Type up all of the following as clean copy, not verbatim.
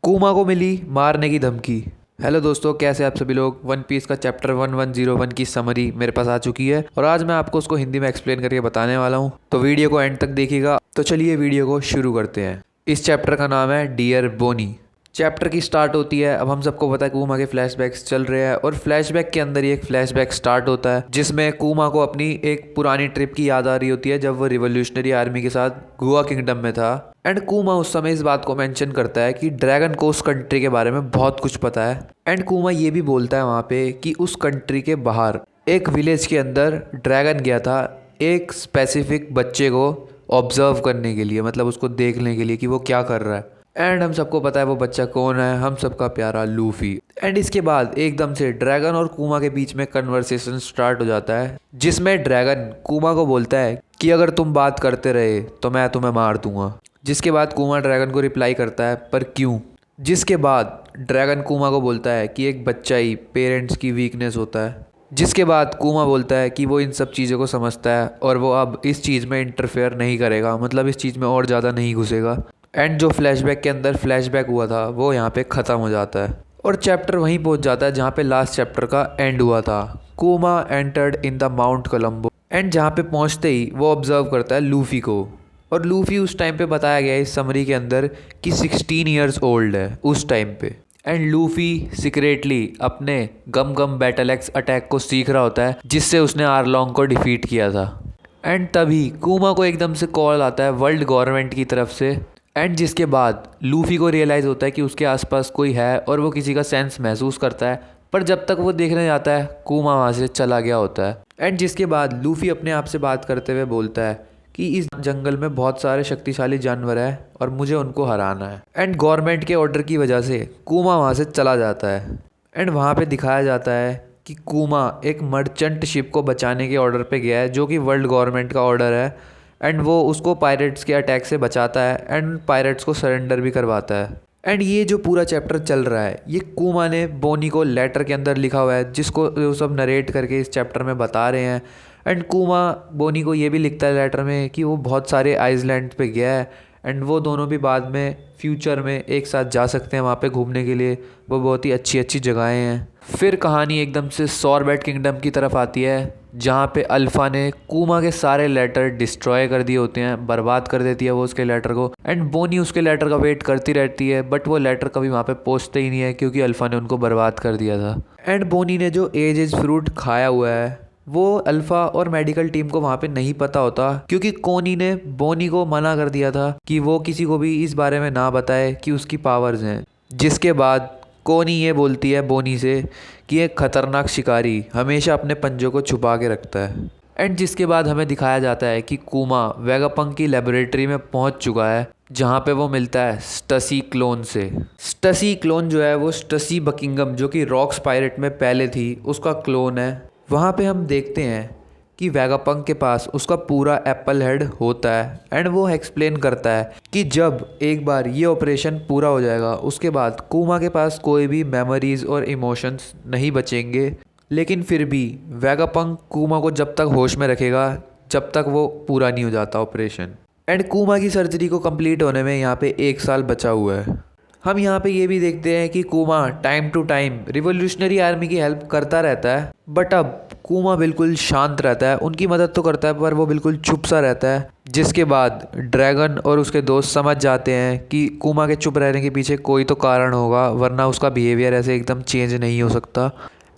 कूमा को मिली मारने की धमकी। हेलो दोस्तों, कैसे आप सभी लोग। वन पीस का चैप्टर 1101 की समरी मेरे पास आ चुकी है और आज मैं आपको उसको हिंदी में एक्सप्लेन करके बताने वाला हूँ, तो वीडियो को एंड तक देखिएगा। तो चलिए वीडियो को शुरू करते हैं। इस चैप्टर का नाम है डियर बोनी। चैप्टर की स्टार्ट होती है। अब हम सबको पता है कूमा के फ्लैशबैक्स चल रहे हैं और फ्लैशबैक के अंदर ही एक फ्लैशबैक स्टार्ट होता है जिसमें कूमा को अपनी एक पुरानी ट्रिप की याद आ रही होती है जब वो रिवोल्यूशनरी आर्मी के साथ गुआ किंगडम में था। एंड कूमा उस समय इस बात को मेंशन करता है कि ड्रैगन को उस कंट्री के बारे में बहुत कुछ पता है। एंड कूमा ये भी बोलता है वहाँ पे कि उस कंट्री के बाहर एक विलेज के अंदर ड्रैगन गया था एक स्पेसिफिक बच्चे को ऑब्जर्व करने के लिए, मतलब उसको देखने के लिए कि वो क्या कर रहा है। एंड हम सबको पता है वो बच्चा कौन है, हम सबका प्यारा लूफी। एंड इसके बाद एकदम से ड्रैगन और कूमा के बीच में कन्वर्सेशन स्टार्ट हो जाता है जिसमें ड्रैगन कूमा को बोलता है कि अगर तुम बात करते रहे तो मैं तुम्हें मार दूंगा। जिसके बाद कूमा ड्रैगन को रिप्लाई करता है पर क्यों। जिसके बाद ड्रैगन कूमा को बोलता है कि एक बच्चा ही पेरेंट्स की वीकनेस होता है। जिसके बाद कूमा बोलता है कि वो इन सब चीज़ों को समझता है और वो अब इस चीज़ में इंटरफेयर नहीं करेगा, मतलब इस चीज़ में और ज़्यादा नहीं घुसेगा। एंड जो फ्लैशबैक के अंदर फ्लैशबैक हुआ था वो यहाँ पे ख़त्म हो जाता है और चैप्टर वहीं पहुँच जाता है जहाँ पे लास्ट चैप्टर का एंड हुआ था। कूमा entered in the mount Colombo. And जहाँ पे पहुँचते ही वो ऑब्जर्व करता है लूफी को और लूफी उस टाइम पे बताया गया है इस समरी के अंदर कि 16 ईयर्स ओल्ड है उस टाइम पे। एंड लूफी सीक्रेटली अपने गम गम बैटल एक्स अटैक को सीख रहा होता है जिससे उसने आरलोंग को डिफीट किया था। एंड तभी कूमा को एकदम से कॉल आता है वर्ल्ड गवर्नमेंट की तरफ से। एंड जिसके बाद लूफी को रियलाइज़ होता है कि उसके आसपास कोई है और वो किसी का सेंस महसूस करता है, पर जब तक वो देखने जाता है कूमा वहाँ से चला गया होता है। एंड जिसके बाद लूफी अपने आप से बात करते हुए बोलता है कि इस जंगल में बहुत सारे शक्तिशाली जानवर हैं और मुझे उनको हराना है। एंड गवर्नमेंट के ऑर्डर की वजह से कूमा वहाँ से चला जाता है। एंड वहाँ पे दिखाया जाता है कि कूमा एक मर्चेंट शिप को बचाने के ऑर्डर पे गया है जो कि वर्ल्ड गवर्नमेंट का ऑर्डर है। एंड वो उसको पायरेट्स के अटैक से बचाता है एंड पायरेट्स को सरेंडर भी करवाता है। एंड ये जो पूरा चैप्टर चल रहा है ये कूमा ने बोनी को लेटर के अंदर लिखा हुआ है जिसको वो सब नरेट करके इस चैप्टर में बता रहे हैं। एंड कूमा बोनी को ये भी लिखता है लेटर में कि वो बहुत सारे आइसलैंड पे गया है एंड वो दोनों भी बाद में फ्यूचर में एक साथ जा सकते हैं वहाँ पे घूमने के लिए, वो बहुत ही अच्छी अच्छी जगहें हैं। फिर कहानी एकदम से सॉरबेट किंगडम की तरफ आती है जहाँ पे अल्फ़ा ने कूमा के सारे लेटर डिस्ट्रॉय कर दिए होते हैं, बर्बाद कर देती है वो उसके लेटर को। एंड बोनी उसके लेटर का वेट करती रहती है बट वो लेटर कभी वहाँ पे पहुँचते ही नहीं है क्योंकि अल्फ़ा ने उनको बर्बाद कर दिया था। एंड बोनी ने जो एज फ्रूट खाया हुआ है वो अल्फ़ा और मेडिकल टीम को वहाँ पे नहीं पता होता क्योंकि कोनी ने बोनी को मना कर दिया था कि वो किसी को भी इस बारे में ना बताए कि उसकी पावर्स हैं। जिसके बाद कोनी ये बोलती है बोनी से कि एक खतरनाक शिकारी हमेशा अपने पंजों को छुपा के रखता है। एंड जिसके बाद हमें दिखाया जाता है कि कूमा वेगापंक की लेबोरेटरी में पहुंच चुका है जहां पे वो मिलता है स्टसी क्लोन से। स्टसी क्लोन जो है वो स्टसी बकिंगम जो कि रॉक्स पायरेट में पहले थी उसका क्लोन है। वहाँ पे हम देखते हैं कि वेगापंक के पास उसका पूरा एप्पल हेड होता है एंड वो एक्सप्लेन करता है कि जब एक बार ये ऑपरेशन पूरा हो जाएगा उसके बाद कूमा के पास कोई भी मेमोरीज और इमोशंस नहीं बचेंगे, लेकिन फिर भी वेगापंक कूमा को जब तक होश में रखेगा जब तक वो पूरा नहीं हो जाता ऑपरेशन। एंड कूमा की सर्जरी को कंप्लीट होने में यहाँ पे 1 साल बचा हुआ है। हम यहाँ पे ये भी देखते हैं कि कूमा time to time revolutionary army की हेल्प करता रहता है बट अब कूमा बिल्कुल शांत रहता है, उनकी मदद तो करता है पर वो बिल्कुल चुप सा रहता है। जिसके बाद ड्रैगन और उसके दोस्त समझ जाते हैं कि कूमा के चुप रहने के पीछे कोई तो कारण होगा वरना उसका बिहेवियर ऐसे एकदम चेंज नहीं हो सकता।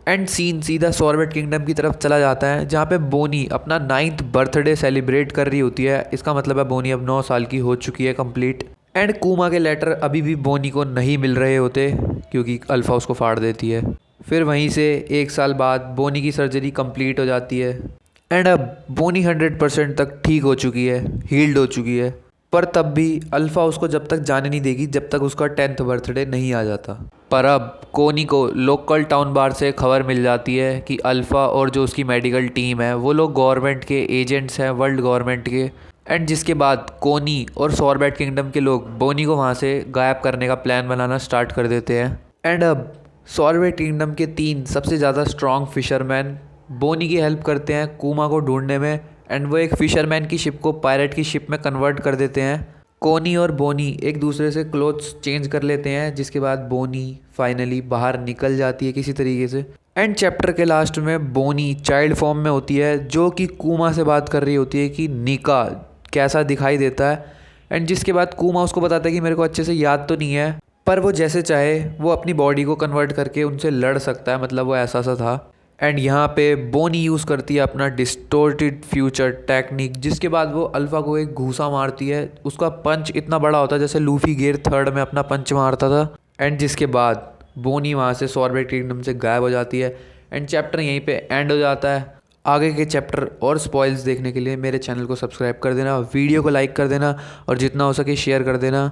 एंड सीन सीधा सॉरबेट किंगडम की तरफ चला जाता है जहाँ पे बोनी अपना 9th बर्थडे सेलिब्रेट कर रही होती है। इसका मतलब है बोनी अब 9 साल की हो चुकी है कंप्लीट। एंड कूमा के लेटर अभी भी बोनी को नहीं मिल रहे होते क्योंकि अल्फ़ा उसको फाड़ देती है। फिर वहीं से 1 साल बाद बोनी की सर्जरी कंप्लीट हो जाती है एंड अब बोनी 100% तक ठीक हो चुकी है, हील्ड हो चुकी है। पर तब भी अल्फ़ा उसको जब तक जाने नहीं देगी जब तक उसका 10th बर्थडे नहीं आ जाता। पर अब कोनी को लोकल टाउन बार से खबर मिल जाती है कि अल्फ़ा और जो उसकी मेडिकल टीम है वो लोग गवर्नमेंट के एजेंट्स हैं, वर्ल्ड गवर्नमेंट के। एंड जिसके बाद कोनी और सॉरबेट किंगडम के लोग बोनी को वहाँ से गायब करने का प्लान बनाना स्टार्ट कर देते हैं। एंड अब सॉरबेट किंगडम के 3 सबसे ज़्यादा स्ट्रॉन्ग फिशरमैन बोनी की हेल्प करते हैं कूमा को ढूंढने में एंड वो एक फ़िशरमैन की शिप को पायरेट की शिप में कन्वर्ट कर देते हैं कोनी और बोनी एक दूसरे से क्लोथ्स चेंज कर लेते हैं, जिसके बाद बोनी फाइनली बाहर निकल जाती है किसी तरीके से। एंड चैप्टर के लास्ट में बोनी चाइल्ड फॉर्म में होती है, जो कि कूमा से बात कर रही होती है कि निका कैसा दिखाई देता है। एंड जिसके बाद कूमा उसको बताता है कि मेरे को अच्छे से याद तो नहीं है, पर वो जैसे चाहे वो अपनी बॉडी को कन्वर्ट करके उनसे लड़ सकता है, मतलब वो ऐसा सा था। एंड यहाँ पे बोनी यूज़ करती है अपना डिस्टोर्टेड फ्यूचर टेक्निक, जिसके बाद वो अल्फ़ा को एक घूसा मारती है। उसका पंच इतना बड़ा होता है जैसे लूफी गियर थर्ड में अपना पंच मारता था। एंड जिसके बाद बोनी वहाँ से सॉर्बेट किंगडम से गायब हो जाती है। एंड चैप्टर यहीं पे एंड हो जाता है। आगे के चैप्टर और स्पॉइल्स देखने के लिए मेरे चैनल को सब्सक्राइब कर देना, वीडियो को लाइक कर देना और जितना हो सके शेयर कर देना।